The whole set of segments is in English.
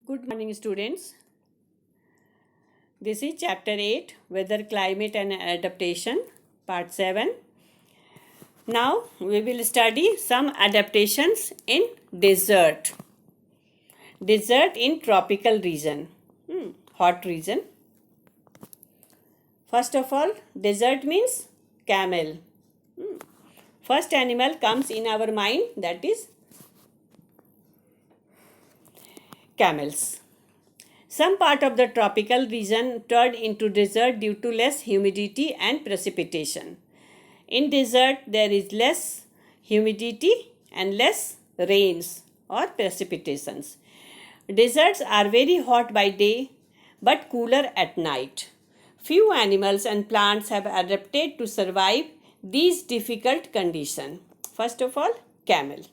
Good morning, students. This is chapter 8 Weather, Climate and Adaptation, part 7. Now we will study some adaptations in desert. Desert in tropical region, hot region. First of all, desert means camel. First animal comes in our mind, that is camels. Some part of the tropical region turned into desert due to less humidity and precipitation. In desert, there is less humidity and less rains or precipitations. Deserts are very hot by day but cooler at night. Few animals and plants have adapted to survive these difficult conditions. First of all, camel.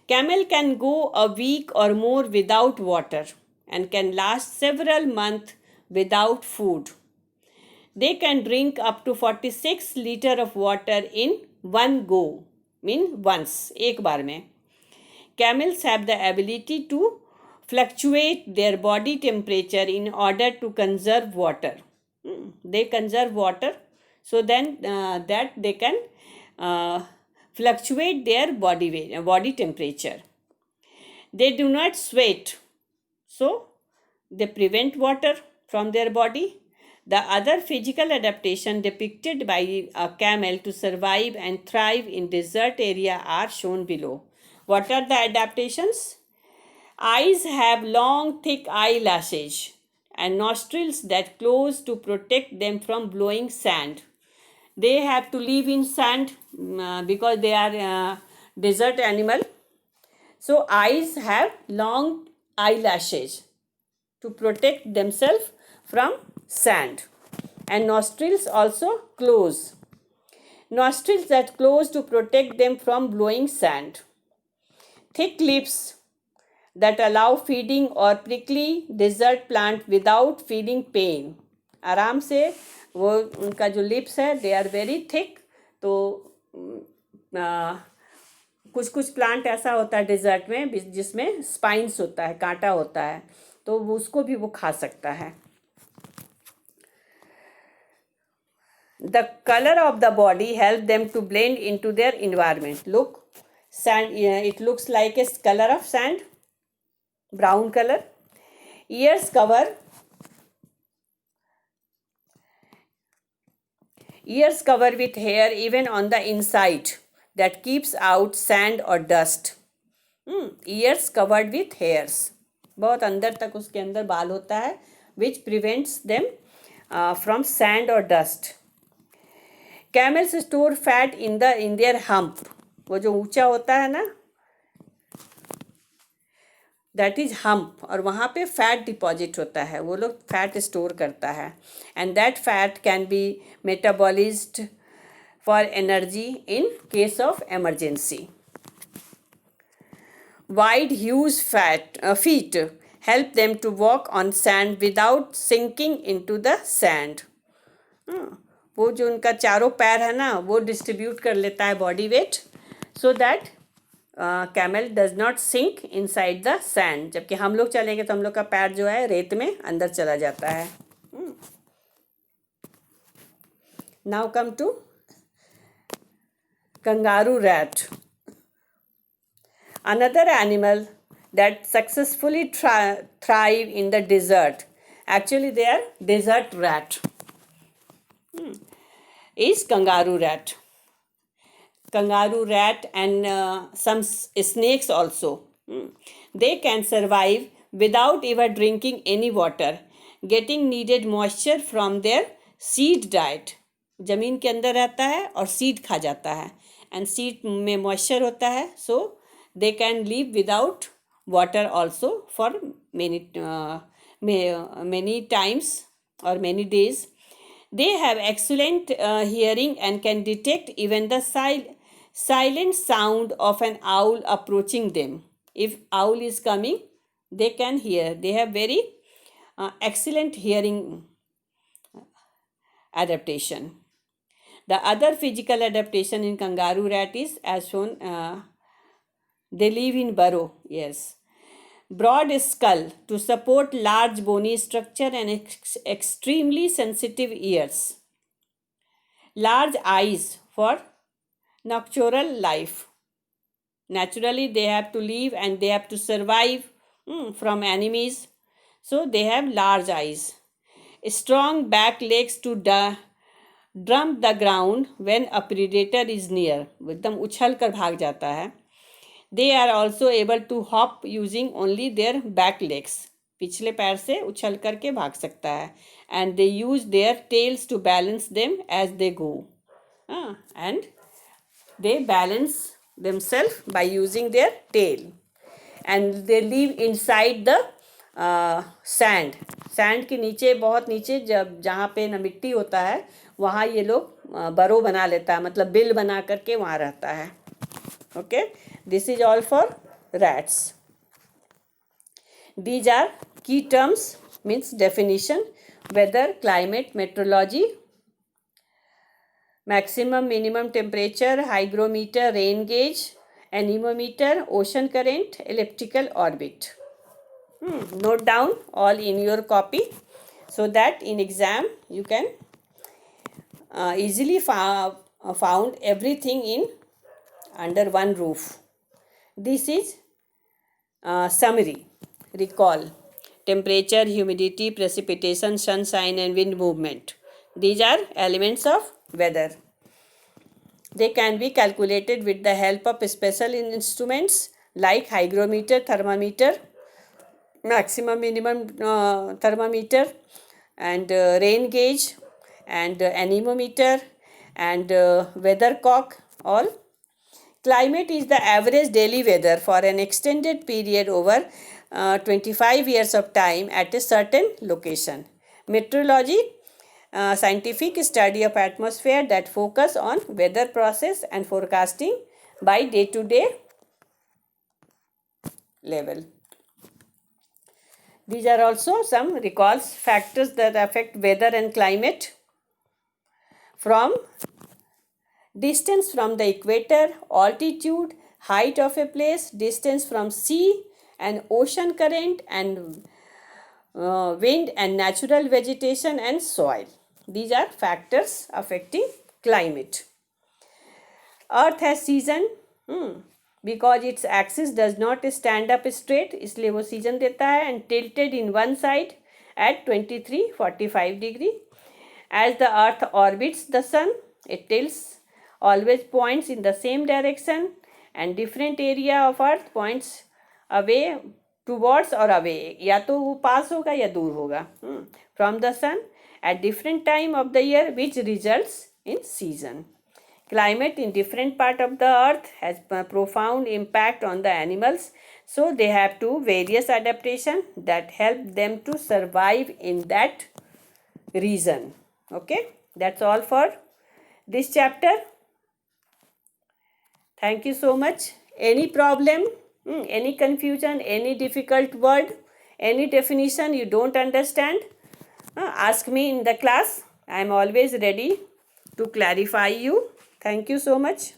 Camel can go a week or more without water and can last several months without food. They can drink up to 46 liter of water in one go, mean once, एक बार में. Camels have the ability to fluctuate their body temperature in order to conserve water. They conserve water, so then that they can fluctuate their body temperature. They do not sweat, so they prevent water from their body. The other physical adaptation depicted by a camel to survive and thrive in desert area are shown below. What are the adaptations? Eyes have long, thick eyelashes and nostrils that close to protect them from blowing sand. They have to live in sand because they are desert animal. So eyes have long eyelashes to protect themselves from sand, and nostrils also close. Nostrils that close to protect them from blowing sand. Thick lips that allow feeding or prickly desert plant without feeling pain. आराम से वो उनका जो lips है they are very thick. तो कुछ कुछ plant ऐसा होता है डिज़र्ट में जिसमें स्पाइंस होता है, कांटा होता है, तो वो उसको भी वो खा सकता है. The color of the body help them to blend into their environment. Look, sand, it looks like a color of sand, brown color. Ears cover with hair even on the inside that keeps out sand or dust. Ears covered with hairs. बहुत अंदर तक उसके अंदर बाल होता है which prevents them from sand or dust. Camels store fat in their hump. वो जो ऊंचा होता है ना, दैट इज हम्प, और वहाँ पे फैट डिपॉजिट होता है, वो लोग फैट स्टोर करता है. And that fat can be metabolised for energy in case of emergency. Wide huge feet help them to walk on sand without sinking into the sand. वो जो उनका चारों पैर है ना वो डिस्ट्रीब्यूट कर लेता है body weight, so that camel does not sink inside the sand. जबकि हम लोग चलेंगे तो हम लोग का पैर जो है रेत में अंदर चला जाता है. Now come to kangaroo rat. Another animal that successfully thrive in the desert, actually they are desert rat, is kangaroo rat. Kangaroo rat and some snakes also. They can survive without even drinking any water, getting needed moisture from their seed diet. ज़मीन के अंदर रहता है और seed खा जाता है, and seed में मॉइस्चर होता है, सो they can live without water also for many times or many days. They have excellent hearing and can detect even the silent sound of an owl approaching them. If owl is coming, they can hear. They have very excellent hearing adaptation. The other physical adaptation in kangaroo rat is as shown. They live in burrow, yes. broad skull to support large bony structure and extremely sensitive ears, large eyes for nocturnal life. Naturally they have to live and they have to survive from enemies, so they have large eyes. Strong back legs to drum the ground when a predator is near, एकदम उछल कर भाग जाता है. They are also able to hop using only their back legs. पिछले पैर से उछल करके भाग सकता है. And they use their tails to balance them as they go. And they balance themselves by using their tail. And they live inside the sand. Sand के नीचे, बहुत नीचे, जब जहाँ पे न मिट्टी होता है वहाँ ये लोग बरो बना लेता है, मतलब बिल बना करके वहाँ रहता है. Okay, this is all for rats. These are key terms, means definition: weather, climate, meteorology, maximum minimum temperature, hygrometer, rain gauge, anemometer, ocean current, elliptical orbit. Note down all in your copy so that in exam you can easily found everything in under one roof. This is summary. Recall: temperature, humidity, precipitation, sunshine and wind movement. These are elements of weather. They can be calculated with the help of special instruments like hygrometer, thermometer, maximum minimum thermometer, and rain gauge, and anemometer, and weathercock. All. Climate is the average daily weather for an extended period over 25 years of time at a certain location. Meteorology, scientific study of atmosphere that focus on weather process and forecasting by day-to-day level. These are also some recalls: factors that affect weather and climate: from distance from the equator, altitude, height of a place, distance from sea and ocean current, and wind and natural vegetation and soil. These are factors affecting climate. Earth has season because its axis does not stand up straight, इसलिए वो season देता है, and tilted in one side at 23:45 degree. As the earth orbits the sun, it tilts always points in the same direction, and different area of earth points away, towards or away, या तो वो पास होगा या दूर होगा from the sun at different time of the year, which results in season. Climate in different part of the earth has a profound impact on the animals, so they have to various adaptation that help them to survive in that region. Okay, that's all for this chapter. Thank you so much. Any problem, any confusion, any difficult word, any definition you don't understand, ask me in the class. I am always ready to clarify you. Thank you so much.